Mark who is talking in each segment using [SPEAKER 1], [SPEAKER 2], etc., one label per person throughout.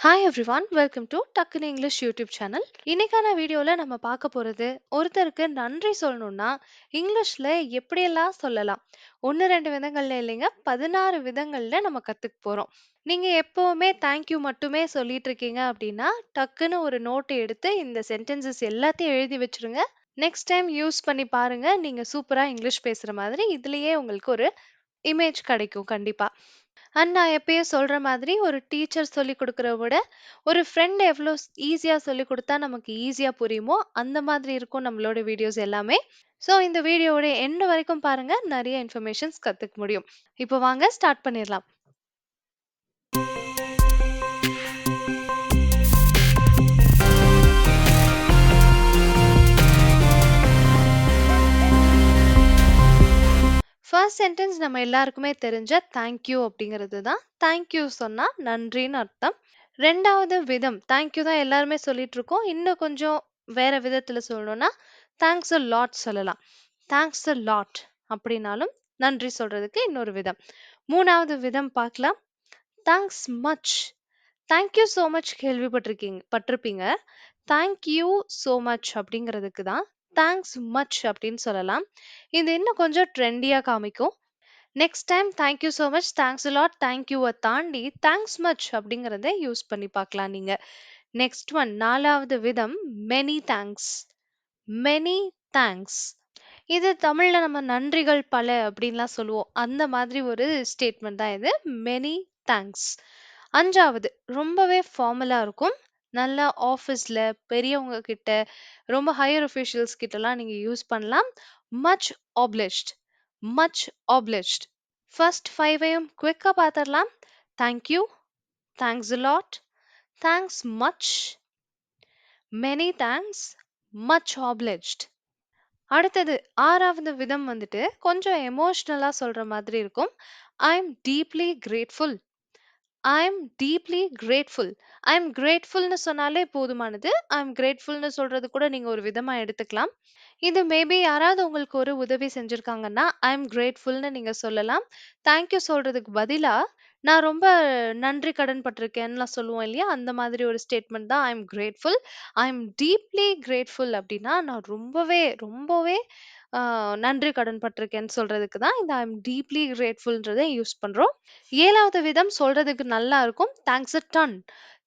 [SPEAKER 1] Hi everyone, welcome to டக்குனு English YouTube channel. இன்னைக்கான வீடியோல நம்ம பார்க்க போறது, ஒருத்தருக்கு நன்றி சொல்லணும்னா இங்கிலீஷ்ல எப்படியெல்லாம் சொல்லலாம். ஒன்று ரெண்டு விதங்கள்ல இல்லைங்க, 16 விதங்கள்ல நம்ம கத்துக்க போறோம். நீங்க எப்பவுமே தேங்க்யூ மட்டுமே சொல்லிட்டு இருக்கீங்க அப்படின்னா, டக்குன்னு ஒரு நோட் எடுத்து இந்த சென்டென்சஸ் எல்லாத்தையும் எழுதி வச்சிருங்க. நெக்ஸ்ட் டைம் யூஸ் பண்ணி பாருங்க. நீங்க சூப்பரா இங்கிலீஷ் பேசுற மாதிரி இதுலயே உங்களுக்கு ஒரு இமேஜ் கிடைக்கும் கண்டிப்பா. அண்ட் நான் எப்பயும் சொல்ற மாதிரி ஒரு டீச்சர் சொல்லிக் குடுக்கறத விட, ஒரு ஃப்ரெண்ட் எவ்ளோ ஈஸியா சொல்லிக் குடுத்தா நமக்கு ஈஸியா புரியுமோ, அந்த மாதிரி இருக்கும் நம்மளோட வீடியோஸ் எல்லாமே. ஸோ இந்த வீடியோவோட எண்ட் வரைக்கும் பாருங்க. நெறைய இன்ஃபர்மேஷன்ஸ் கத்துக்க முடியும். இப்போ வாங்க ஸ்டார்ட் பண்ணிரலாம். ஃபர்ஸ்ட் சென்டென்ஸ் நம்ம எல்லாருக்குமே தெரிஞ்ச தேங்க் யூ அப்படிங்கிறது தான். தேங்க் யூ சொன்னா நன்றின்னு அர்த்தம். 2வது விதம், தேங்க் யூ தான் எல்லாருமே சொல்லிட்டு இருக்கோம். இன்னும் கொஞ்சம் வேற விதத்துல சொல்லணும்னா, தேங்க்ஸ் அ லாட் சொல்லலாம். தேங்க்ஸ் அ லாட் அப்படின்னாலும் நன்றி சொல்றதுக்கு இன்னொரு விதம். 3வது விதம் பார்க்கலாம். Thanks much. Thank you so much பட்டிருப்பீங்க. தேங்க் யூ சோ மச் அப்படிங்கிறதுக்கு தான் தேங்க்ஸ் மச் அப்படின்னு சொல்லலாம். இது இன்னும் கொஞ்சம் ட்ரெண்டியா காமிக்கும். Next time thank you so much, thanks a lot, thank யூவ தாண்டி தேங்க்ஸ் மச் அப்படிங்கிறத யூஸ் பண்ணி பார்க்கலாம் நீங்க. நெக்ஸ்ட் ஒன் 4வது விதம் மெனி தேங்க்ஸ். Many thanks. இது தமிழ்ல நம்ம நன்றிகள் பல அப்படின்லாம் சொல்லுவோம். அந்த மாதிரி ஒரு ஸ்டேட்மெண்ட் தான் இது. Many thanks. 5வது ரொம்பவே ஃபார்மலா இருக்கும். நல்லா ஆஃபீஸ்ல பெரியவங்க கிட்ட, ரொம்ப ஹையர் அஃபிஷியல்ஸ் கிட்டலாம் நீங்க யூஸ் பண்ணலாம். Much obliged. Much obliged. First 5ஐயும் குயிக்கா பார்த்துடலாம். Thank you, thanks a lot, thanks much, many thanks, much obliged. அடுத்தது 6வது விதம் வந்துட்டு கொஞ்சம் எமோஷ்னலா சொல்ற மாதிரி இருக்கும். I am deeply grateful. I am deeply grateful. I am கிரேட்ஃபுல்னு சொன்னாலே போதுமானது. ஐ எம் கிரேட்ஃபுல்னு சொல்றது கூட நீங்க ஒரு விதமா எடுத்துக்கலாம். இது மேபி யாராவது உங்களுக்கு ஒரு உதவி செஞ்சிருக்காங்கன்னா, ஐ எம் கிரேட்ஃபுல்னு நீங்க சொல்லலாம். தேங்க் யூ சொல்றதுக்கு பதிலா, நான் ரொம்ப நன்றி கடன் பட்டிருக்கேன்னுலாம் சொல்லுவோம் இல்லையா? அந்த மாதிரி ஒரு ஸ்டேட்மெண்ட் தான் I am grateful. I am deeply grateful அப்படின்னா, நான் ரொம்பவே, ரொம்பவே அ நன்றி கடன் பட்டிருக்கேன்னு சொல்றதுக்கு தான் இந்த ஐ எம் டீப்லி கிரேட்ஃபுல்ன்றத யூஸ் பண்றோம். 7வது விதம் சொல்றதுக்கு நல்லா இருக்கும். Thanks a ton.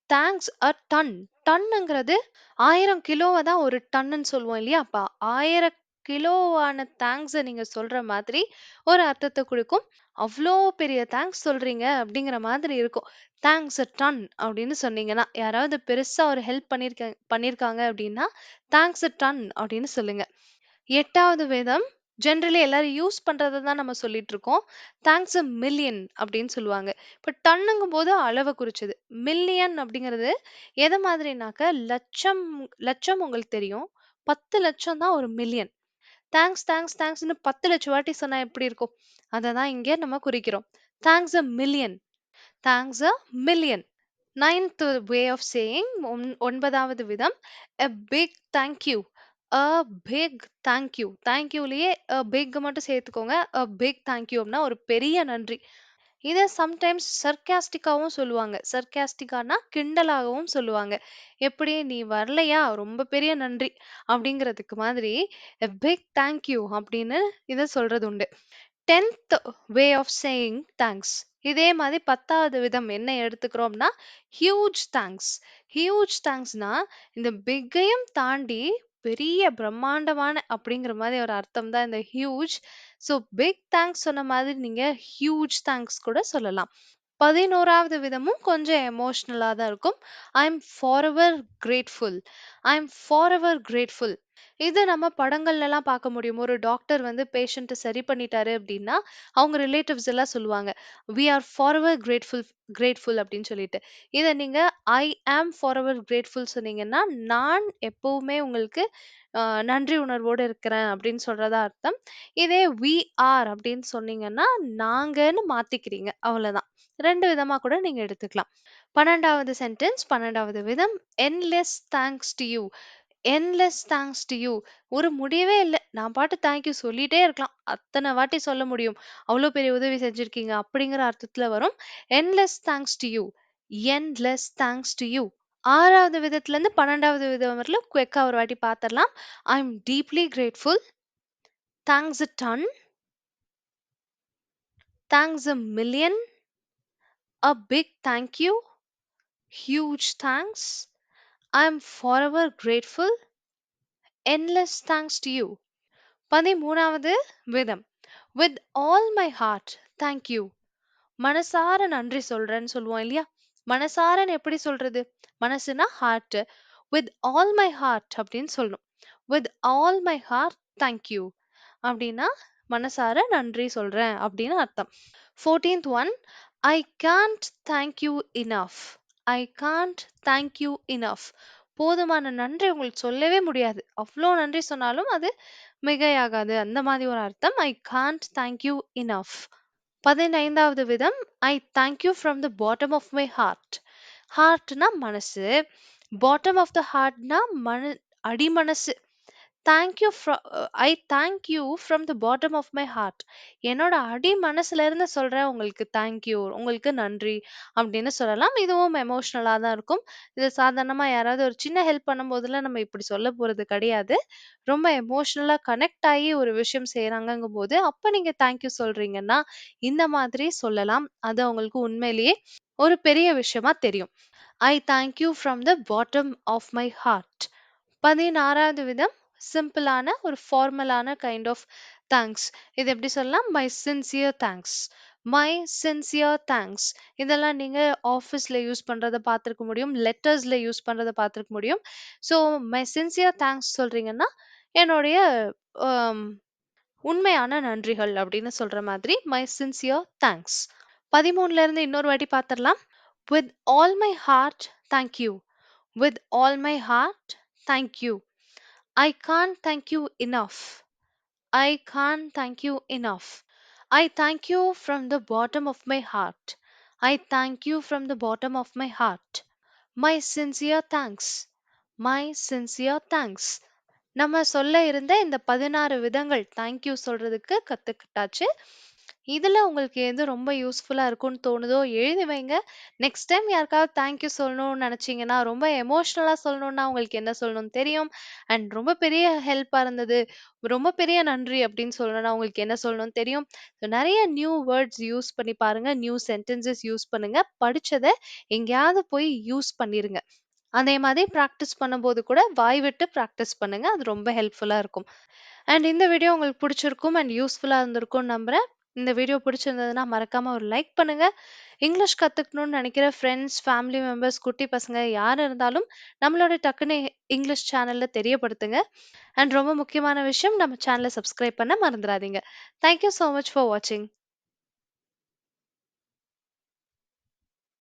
[SPEAKER 1] Thanks a ton. டன்னுங்கிறது 1000 கிலோவ தான் ஒரு டன்னுன்னு சொல்லுவோம் இல்லையா? அப்ப 1000 கிலோவான தேங்க்ஸ நீங்க சொல்ற மாதிரி ஒரு அர்த்தத்த குடுக்கும். "அவ்ளோ பெரிய தேங்க்ஸ் சொல்றீங்க" அப்படிங்கிற மாதிரி இருக்கும். "தேங்க்ஸ் அ டன்" அப்படின்னு சொன்னீங்கன்னா, யாராவது பெருசா ஒரு ஹெல்ப் பண்ணியிருக்காங்க அப்படின்னா, "தேங்க்ஸ் அ டன்" அப்படின்னு சொல்லுங்க. 8வது வேதம் ஜெனரலி எல்லாரும் யூஸ் பண்றத தான் நம்ம சொல்லிட்டு இருக்கோம். தேங்க்ஸ் அ மில்லியன் அப்படின்னு சொல்லுவாங்க. இப்ப டன்னுங்கும்போது அளவ குறிச்சது. மில்லியன் அப்படிங்கிறது எத மாதிரினாக்க லட்சம். லட்சம் உங்களுக்கு தெரியும். 10,00,000 தான் ஒரு மில்லியன். தேங்க்ஸ், தேங்க்ஸ், தேங்க்ஸ்ன்னு 10,00,000 வாட்டி சொன்னா எப்படி இருக்கும்? அத தான் இங்க நம்ம குறிக்கிறோம். Thanks a million. Thanks a million. 9th way of saying 9வது விதம் a big thank you. a big thank you. thank youலயே big மட்டும் சேர்த்துக்கோங்க. a big thank you அப்படின்னா ஒரு பெரிய நன்றி. இத சம்டைம்ஸ் சர்காஸ்டிக்காவும் சொல்லுவாங்க. சர்காஸ்டிக்கானா கிண்டலாகவும் சொல்லுவாங்க. எப்படி "நீ வரலையா? ரொம்ப பெரிய நன்றி" அப்படிங்கிறதுக்கு மாதிரி a big thank you அப்படின்னு இத சொல்றது உண்டு. 10th way of saying thanks. இதே மாதிரி 10வது விதம் என்ன எடுத்துக்கிறோம்னா, ஹியூஜ் தேங்க்ஸ். ஹியூஜ் தேங்க்ஸ்னா இந்த பிக்கையும் தாண்டி பெரிய பிரம்மாண்டமான அப்படிங்கிற மாதிரி ஒரு அர்த்தம் தான் இந்த ஹியூஜ். ஸோ பிக் தேங்க்ஸ் சொன்ன மாதிரி நீங்க ஹியூஜ் தேங்க்ஸ் கூட சொல்லலாம். 11வது விதமும் கொஞ்சம் எமோஷனலா தான் இருக்கும். I M forever grateful. I M forever grateful. இது நம்ம படங்கள்லலாம் பார்க்க முடியும். ஒரு டாக்டர் வந்து பேஷண்ட்ட சரி பண்ணிட்டாரு அப்டின்னா, அவங்க ரிலேட்டிவ்ஸ் எல்லாம் சொல்லுவாங்க. "We are forever grateful grateful" அப்படின்னு சொல்லிட்டு. இத நீங்க ஐ ஆம் ஃபாரெவர் கிரேட்ஃபுல் சொன்னீங்கன்னா, நான் எப்பவுமே உங்களுக்கு நன்றி உணர்வோட இருக்கிறேன் அப்படின்னு சொல்றதா அர்த்தம். இதே வி ஆர் அப்படின்னு சொன்னீங்கன்னா, நாங்கன்னு மாத்திக்கிறீங்க. அவ்வளதான். 2 விதமா கூட நீங்க எடுத்துக்கலாம். 12வது சென்டென்ஸ் 12வது விதம் endless thanks to you. Endless thanks to you. ஒரு முடிவே இல்ல. நான் பாட்டு தேங்க் யூ சொல்லிட்டே இருக்கலாம். அத்தன வாட்டி சொல்ல முடியும். அவ்ளோ பெரிய உதவி செஞ்சிருக்கீங்க அப்படிங்கிற அர்த்தத்துல வரும். Endless thanks to you. Endless thanks to you. 6வது விதத்துலேருந்து 12வது விதம் வரலும் குயிக்கா ஒரு வாட்டி பார்த்துரலாம். I am deeply grateful. Thanks a ton. Thanks a million. A big thank you. Huge thanks. I am forever grateful. Endless thanks to you. 13வது விதம். With all my heart, thank you. மனசார நன்றி சொல்றேன்னு சொல்லுவோம் இல்லையா? மனசாரன்னு எப்படி சொல்றது? மனசுனா heart. With all my heart அப்படின்னு சொல்லணும். With all my heart, thank you. அப்படின்னா மனசார நன்றி சொல்றேன் அப்படின்னு அர்த்தம். 14th one, I can't thank you enough. I can't thank you enough. போதுமான நன்றி உங்களுக்கு சொல்லவே முடியாது. அவ்ளோ நன்றி சொன்னாலும் அது மிகையாகாது. அந்த மாதிரி ஒரு அர்த்தம். I can't thank you enough. 15வது விதம், I thank you from the bottom of my heart. ஹார்ட்னா மனசு. பாட்டம் ஆஃப் த ஹார்ட்னா அடிமனசு. Thank you I thank you from the bottom of my heart. என்னோட அடி மனசுல இருந்து சொல்றேன் உங்களுக்கு தேங்க் யூ, உங்களுக்கு நன்றி அப்படின்னு சொல்லலாம். இதுவும் எமோஷ்னலா தான் இருக்கும். இது சாதாரணமா யாராவது ஒரு சின்ன ஹெல்ப் பண்ணும்போதெல்லாம் நம்ம இப்படி சொல்ல போறது கிடையாது. ரொம்ப எமோஷ்னலா கனெக்ட் ஆகி ஒரு விஷயம் செய்றாங்கங்கும் போது, அப்ப நீங்க தேங்க் யூ சொல்றீங்கன்னா, இந்த மாதிரி சொல்லலாம். அது அவங்களுக்கு உண்மையிலேயே ஒரு பெரிய விஷயமா தெரியும். I thank you from the bottom of my heart. 16வது விதம், சிம்பிளான ஒரு ஃபார்மலான கைண்ட் ஆஃப் தேங்க்ஸ். இது எப்படி சொல்லலாம்? My sincere thanks. My sincere thanks. இதெல்லாம் நீங்க ஆஃபீஸ்ல யூஸ் பண்றத பார்த்திருக்க முடியும். லெட்டர்ஸ்ல யூஸ் பண்றத பார்த்திருக்க முடியும். ஸோ மை சின்சியர் தேங்க்ஸ் சொல்றீங்கன்னா, என்னுடைய அம், உண்மையான நன்றிகள் அப்படின்னு சொல்ற மாதிரி மை சின்சியர் தேங்க்ஸ். 13ல இருந்து இன்னொரு வாட்டி பார்த்துடலாம். With all my heart, thank you. With all my heart, thank you. I can't thank you enough. I can't thank you enough. I thank you from the bottom of my heart. I thank you from the bottom of my heart. My sincere thanks. My sincere thanks. நம்ம சொல்ல இருந்த இந்த 16 விதங்கள் thank you சொல்றதுக்கு கத்துக்கிட்டாச்சு. இதுல உங்களுக்கு எது ரொம்ப யூஸ்ஃபுல்லா இருக்கும்னு தோணுதோ எழுதி வைங்க. நெக்ஸ்ட் டைம் யாருக்காவது தேங்க்யூ சொல்லணும்னு நினைச்சீங்கன்னா, ரொம்ப எமோஷனலா சொல்லணும்னா உங்களுக்கு என்ன சொல்லணும்னு தெரியும். அண்ட் ரொம்ப பெரிய ஹெல்ப்பா இருந்தது, ரொம்ப பெரிய நன்றி அப்படின்னு சொல்லணும்னா உங்களுக்கு என்ன சொல்லணும்னு தெரியும். ஸோ நெறைய நியூ வேர்ட்ஸ் யூஸ் பண்ணி பாருங்க. நியூ சென்டென்சஸ் யூஸ் பண்ணுங்க. படிச்சத எங்கேயாவது போய் யூஸ் பண்ணிருங்க. அதே மாதிரி பிராக்டிஸ் பண்ணும்போது கூட வாய் விட்டு பிராக்டிஸ் பண்ணுங்க. அது ரொம்ப ஹெல்ப்ஃபுல்லா இருக்கும். அண்ட் இந்த வீடியோ உங்களுக்கு பிடிச்சிருக்கும் அண்ட் யூஸ்ஃபுல்லா இருந்திருக்கும்னு நம்புறேன். இந்த வீடியோ பிடிச்சிருந்ததுன்னா மறக்காம ஒரு லைக் பண்ணுங்க. இங்கிலீஷ் கத்துக்கணும்னு நினைக்கிற ஃப்ரெண்ட்ஸ், ஃபேமிலி மெம்பர்ஸ், குட்டி பசங்க யார் இருந்தாலும் நம்மளோட டக்குனு இங்கிலீஷ் சேனல்ல தெரியப்படுத்துங்க. அண்ட் ரொம்ப முக்கியமான விஷயம், நம்ம சேனலை சப்ஸ்கிரைப் பண்ண மறந்துடாதீங்க. Thank you so much for வாட்சிங்.